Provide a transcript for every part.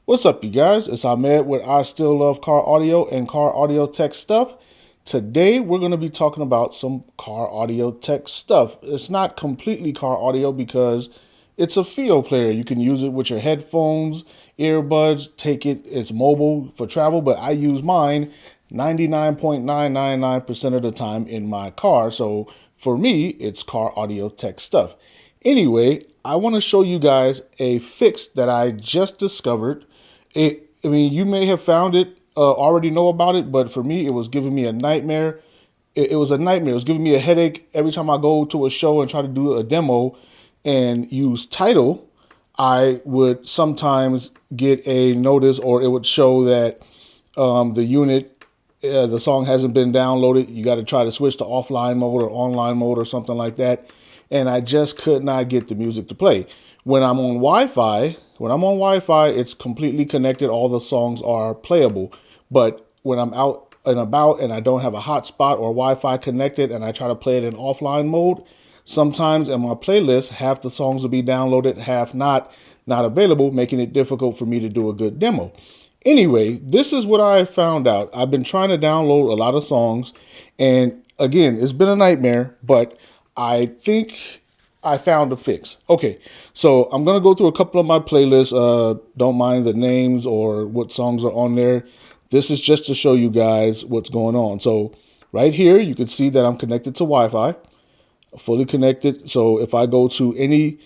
What's up, you guys? It's Ahmed with I Still Love Car Audio and Car Audio Tech Stuff. Today, we're going to be talking about some car audio tech stuff. It's not completely car audio because it's a Fiio player. You can use it with your headphones, earbuds, it's mobile for travel, but I use mine 99.999% of the time in my car. So for me, it's car audio tech stuff. Anyway, I want to show you guys a fix that I just discovered. You may have found it, already know about it, but for me, it was giving me a nightmare. It was a nightmare. It was giving me a headache every time I go to a show and try to do a demo and use Tidal. I would sometimes get a notice, or it would show that the song hasn't been downloaded. You got to try to switch to offline mode or online mode or something like that. And I just could not get the music to play. When I'm on Wi-Fi, it's completely connected. All the songs are playable. But when I'm out and about and I don't have a hotspot or Wi-Fi connected and I try to play it in offline mode, sometimes in my playlist, half the songs will be downloaded, half not available, making it difficult for me to do a good demo. Anyway, this is what I found out. I've been trying to download a lot of songs, and again, it's been a nightmare, but I think I found a fix. Okay, so I'm going to go through a couple of my playlists. Don't mind the names or what songs are on there. This is just to show you guys what's going on. So right here, you can see that I'm connected to Wi-Fi, fully connected. So if I go to any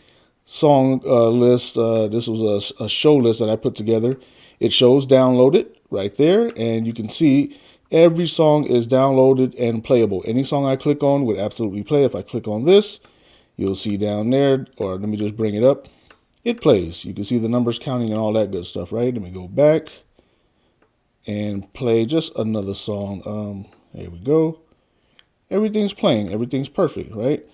song list, this was a show list that I put together. It shows downloaded right there, and you can see every song is downloaded and playable. Any song I click on would absolutely play. If I click on this, you'll see down there, or let me just bring it up. It plays. You can see the numbers counting and all that good stuff, right? Let me go back and play just another song. There we go. Everything's playing. Everything's perfect, right?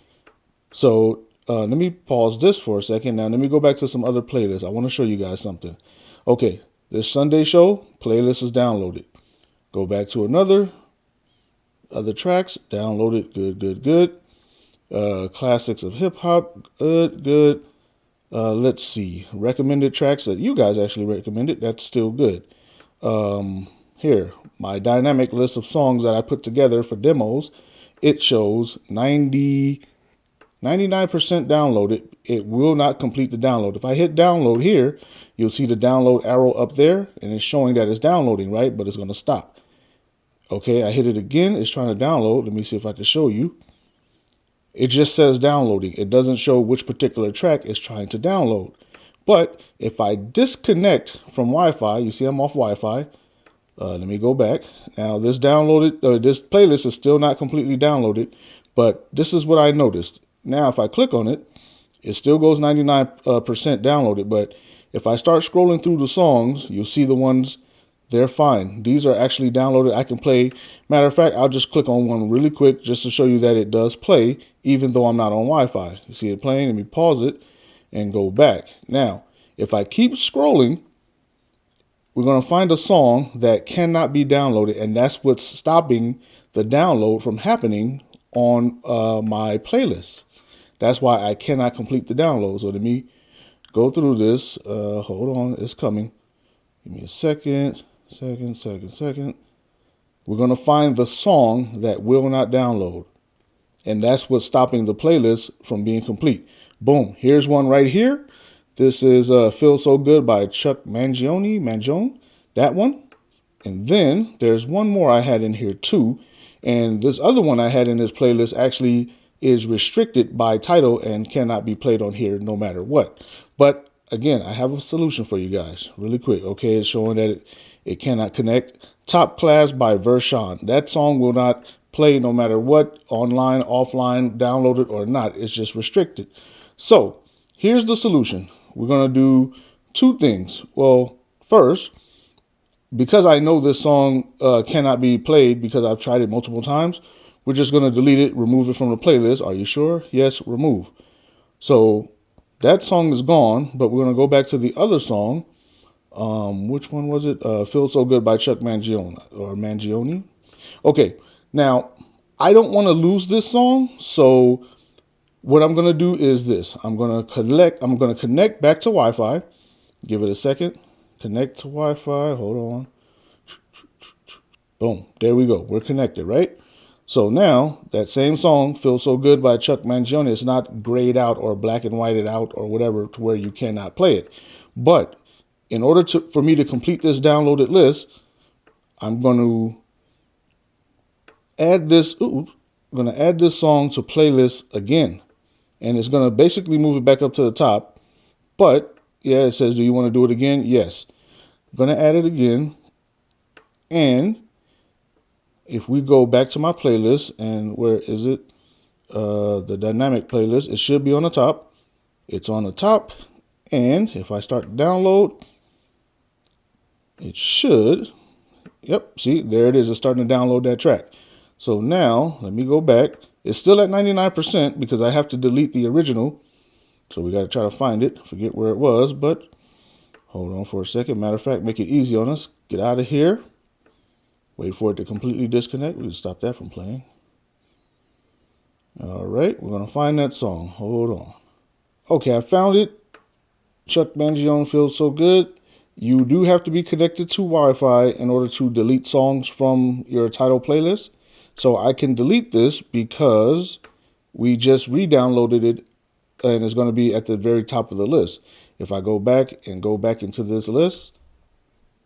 So let me pause this for a second. Now let me go back to some other playlists. I want to show you guys something. Okay, this Sunday show playlist is downloaded. Go back to other tracks, download it. Good. Classics of hip hop, good. Let's see, recommended tracks that you guys actually recommended. That's still good. Here, my dynamic list of songs that I put together for demos. It shows 99% downloaded. It will not complete the download. If I hit download here, you'll see the download arrow up there, and it's showing that it's downloading, right? But it's going to stop. Okay, I hit it again. It's trying to download. Let me see if I can show you. It just says downloading. It doesn't show which particular track it's trying to download. But if I disconnect from Wi-Fi, you see I'm off Wi-Fi. Let me go back. Now this playlist is still not completely downloaded, but this is what I noticed. Now if I click on it, it still goes 99% downloaded. But if I start scrolling through the songs, you'll see the ones, they're fine. These are actually downloaded. I can play. Matter of fact, I'll just click on one really quick just to show you that it does play, even though I'm not on Wi-Fi. You see it playing? Let me pause it and go back. Now, if I keep scrolling, we're going to find a song that cannot be downloaded, and that's what's stopping the download from happening on my playlist. That's why I cannot complete the download. So let me go through this. Hold on, it's coming. Give me a second. We're going to find the song that will not download. And that's what's stopping the playlist from being complete. Boom. Here's one right here. This is Feel So Good by Chuck Mangione. That one. And then there's one more I had in here too. And this other one I had in this playlist actually is restricted by Tidal and cannot be played on here no matter what. But again, I have a solution for you guys really quick. Okay, it's showing that it cannot connect. Top Class by Vershawn. That song will not play no matter what, online, offline, downloaded or not. It's just restricted. So here's the solution. We're going to do two things. Well, first, because I know this song cannot be played because I've tried it multiple times, we're just going to delete it, remove it from the playlist. Are you sure? Yes, remove. So that song is gone, but we're going to go back to the other song. Which one was it? Feel So Good by Chuck Mangione. Okay, now I don't want to lose this song, so what I'm going to do is this. I'm going to connect back to Wi-Fi. Give it a second. Connect to Wi-Fi. Hold on. Boom. There we go. We're connected, right? So now that same song, Feels So Good by Chuck Mangione, is not grayed out or black and whited out or whatever to where you cannot play it. But in order for me to complete this downloaded list, I'm going to add this. I'm going to add this song to playlist again, and it's going to basically move it back up to the top. But yeah, it says, do you want to do it again? Yes. I'm going to add it again, and if we go back to my playlist, and where is it? The dynamic playlist, it should be on the top. It's on the top, and if I start to download, it should. Yep, see, there it is. It's starting to download that track. So now, let me go back. It's still at 99% because I have to delete the original. So we got to try to find it. Forget where it was, but hold on for a second. Matter of fact, make it easy on us. Get out of here. Wait for it to completely disconnect. We can stop that from playing. All right, we're going to find that song. Hold on. Okay, I found it. Chuck Mangione, Feels So Good. You do have to be connected to Wi-Fi in order to delete songs from your Tidal playlist. So I can delete this because we just re-downloaded it and it's going to be at the very top of the list. If I go back into this list,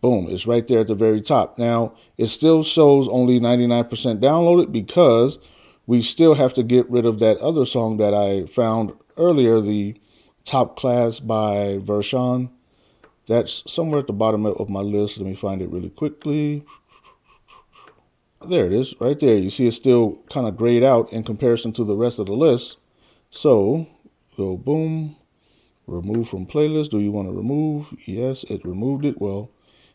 boom, it's right there at the very top. Now, it still shows only 99% downloaded because we still have to get rid of that other song that I found earlier, the Top Class by Vershawn. That's somewhere at the bottom of my list. Let me find it really quickly. There it is, right there. You see it's still kind of grayed out in comparison to the rest of the list. So, go boom, remove from playlist. Do you want to remove? Yes, it removed it. Well,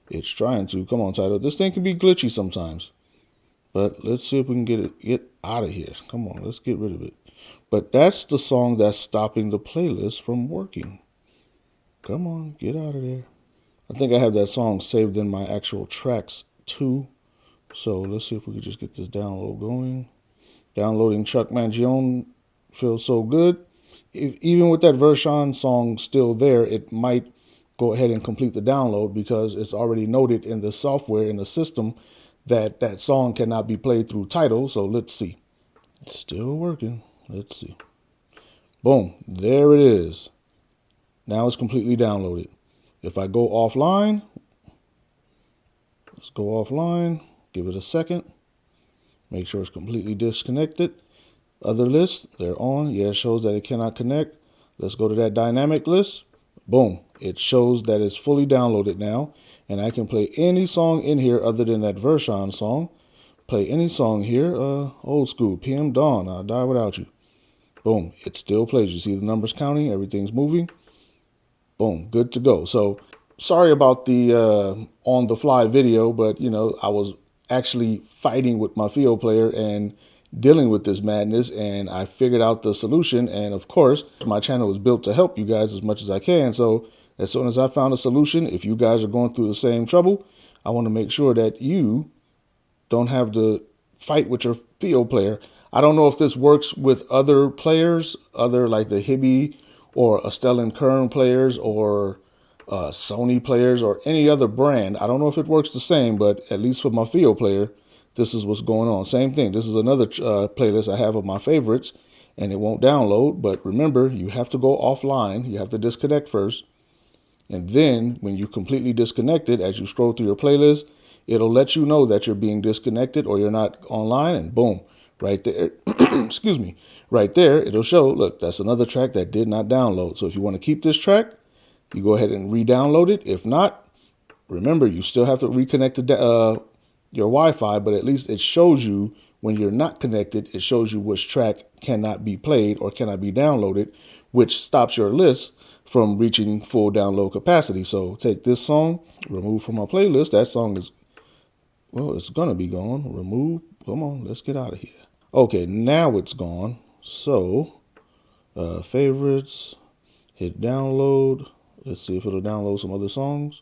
it's trying to. Come on, Tidal. This thing can be glitchy sometimes. But let's see if we can get out of here. Come on, let's get rid of it. But that's the song that's stopping the playlist from working. Come on, get out of there. I think I have that song saved in my actual tracks too. So let's see if we can just get this download going. Downloading Chuck Mangione, Feels So Good. Even with that Vershawn song still there, it might go ahead and complete the download because it's already noted in the software, in the system, that that song cannot be played through Tidal. So let's see. It's still working. Let's see. Boom. There it is. Now it's completely downloaded. If I go offline, let's go offline, give it a second, make sure it's completely disconnected. Other lists, they're on. Yeah, it shows that it cannot connect. Let's go to that dynamic list. Boom. It shows that it's fully downloaded now, and I can play any song in here other than that Vershawn song. Play any song here, old school, PM Dawn, I'll Die Without You. Boom. It still plays. You see the numbers counting, everything's moving. Boom, good to go. So sorry about the on the fly video, but you know, I was actually fighting with my Fiio player and dealing with this madness, and I figured out the solution. And of course, my channel is built to help you guys as much as I can. So as soon as I found a solution, if you guys are going through the same trouble, I want to make sure that you don't have to fight with your Fiio player. I don't know if this works with other players, other like the Hibby or a Stellan Kern players or Sony players or any other brand. I don't know if it works the same, but at least for my Fiio player, this is what's going on. Same thing. This is another playlist I have of my favorites, and it won't download. But remember, you have to go offline. You have to disconnect first. And then when you completely disconnect it, as you scroll through your playlist, it'll let you know that you're being disconnected or you're not online, and boom, right there, excuse me, right there, it'll show, look, that's another track that did not download. So if you want to keep this track, you go ahead and re-download it. If not, remember, you still have to reconnect your Wi-Fi, but at least it shows you when you're not connected, it shows you which track cannot be played or cannot be downloaded, which stops your list from reaching full download capacity. So take this song, remove from my playlist. That song is, well, it's going to be gone. Remove. Come on, let's get out of here. Okay, now it's gone. So, favorites, hit download. Let's see if it'll download some other songs.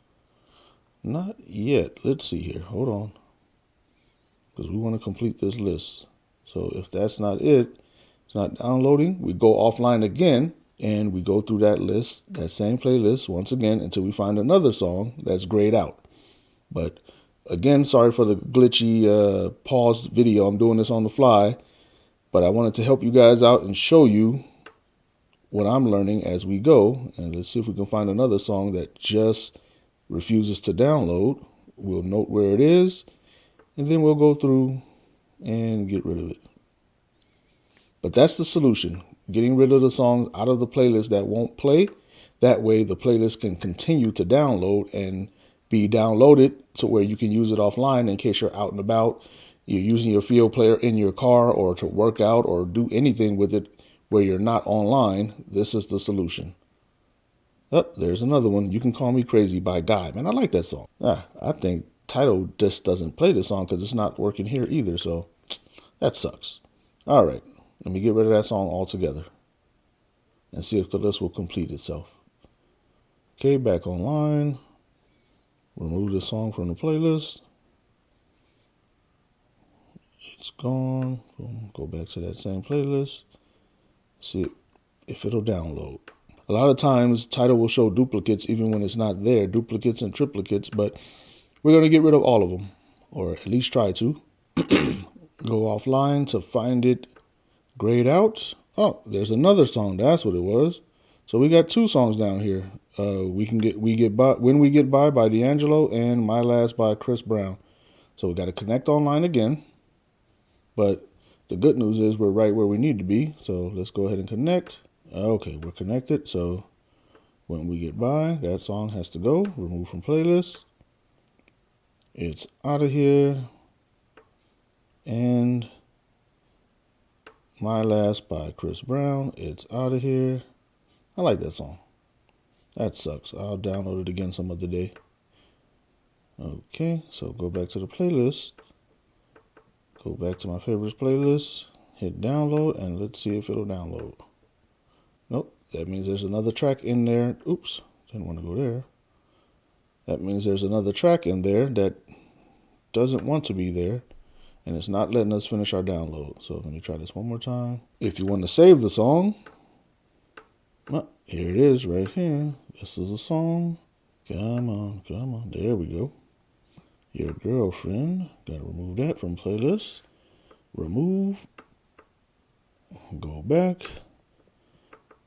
Not yet. Let's see here. Hold on. Because we want to complete this list. So if that's not it, it's not downloading, we go offline again. and we go through that list, that same playlist once again until we find another song that's grayed out. But again, sorry for the glitchy paused video. I'm doing this on the fly, but I wanted to help you guys out and show you what I'm learning as we go. And let's see if we can find another song that just refuses to download. We'll note where it is, and then we'll go through and get rid of it. But that's the solution, getting rid of the songs out of the playlist that won't play. That way the playlist can continue to download and be downloaded to where you can use it offline in case you're out and about, you're using your Fiio player in your car or to work out or do anything with it where you're not online. This is the solution. Oh, there's another one. You Can Call Me Crazy by Guy. Man, I like that song. I think Tidal just doesn't play the song because it's not working here either. So that sucks. All right, let me get rid of that song altogether and see if the list will complete itself. Okay, back online. Remove the song from the playlist. It's gone. Boom. Go back to that same playlist. See if it'll download. A lot of times Tidal will show duplicates even when it's not there, duplicates and triplicates, but we're going to get rid of all of them, or at least try to. Go offline to find it grayed out. Oh, there's another song. That's what it was. So we got two songs down here. When We Get By D'Angelo and My Last by Chris Brown. So we got to connect online again. But the good news is we're right where we need to be. So let's go ahead and connect. Okay, we're connected. So When We Get By, that song has to go. Remove from playlist. It's out of here. And My Last by Chris Brown. It's out of here. I like that song. That sucks. I'll download it again some other day. Okay, so go back to the playlist. Go back to my favorites playlist. Hit download, and let's see if it'll download. Nope, that means there's another track in there. Oops, didn't want to go there. That means there's another track in there that doesn't want to be there, and it's not letting us finish our download. So let me try this one more time. If you want to save the song, well, here it is right here. This is the song. Come on, come on. There we go. Your Girlfriend. Gotta remove that from playlist. Remove. Go back.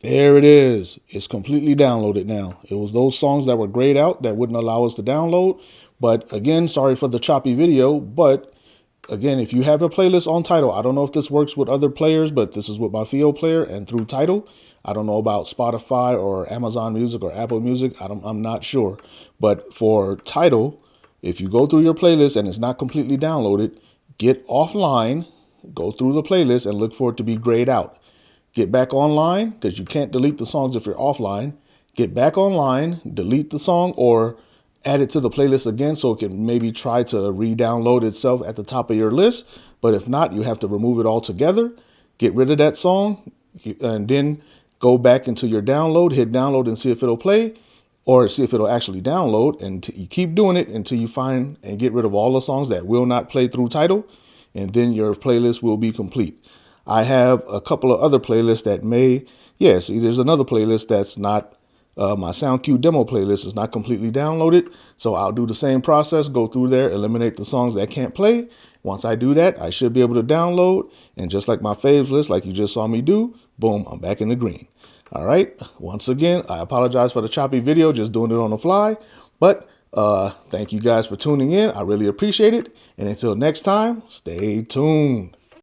There it is. It's completely downloaded now. It was those songs that were grayed out that wouldn't allow us to download. But again, sorry for the choppy video. But again, if you have a playlist on Tidal, I don't know if this works with other players, but this is with my Fiio player and through Tidal. I don't know about Spotify or Amazon Music or Apple Music. I'm not sure. But for Tidal, if you go through your playlist and it's not completely downloaded, get offline, go through the playlist and look for it to be grayed out. Get back online, because you can't delete the songs if you're offline. Get back online, delete the song, or add it to the playlist again so it can maybe try to re-download itself at the top of your list. But if not, you have to remove it altogether. Get rid of that song, and then go back into your download, hit download and see if it'll play, or see if it'll actually download. And you keep doing it until you find and get rid of all the songs that will not play through Tidal, and then your playlist will be complete. I have a couple of other playlists that see, there's another playlist that's not, my SoundQ demo playlist is not completely downloaded. So I'll do the same process, go through there, eliminate the songs that can't play. Once I do that, I should be able to download. And just like my faves list, like you just saw me do, boom, I'm back in the green. All right. Once again, I apologize for the choppy video, just doing it on the fly. But thank you guys for tuning in. I really appreciate it. And until next time, stay tuned.